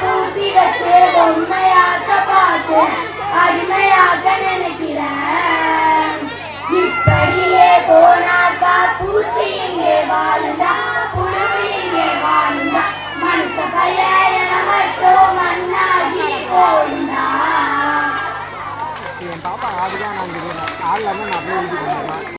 பூட்டி வச்சு பொம்மையாக்க பார்த்து அடிமையாக நினைக்கிறேன். இப்படியே போனாக்கா பூச்சி இங்கே வாழுந்தா புழுவு இங்கே வாழுந்தா மனுஷ பையன மட்டும் மண்ணாகி போயிருந்தா. என் பாப்பா ஆடுதான் நான் ஆடலாம நான் அப்படியே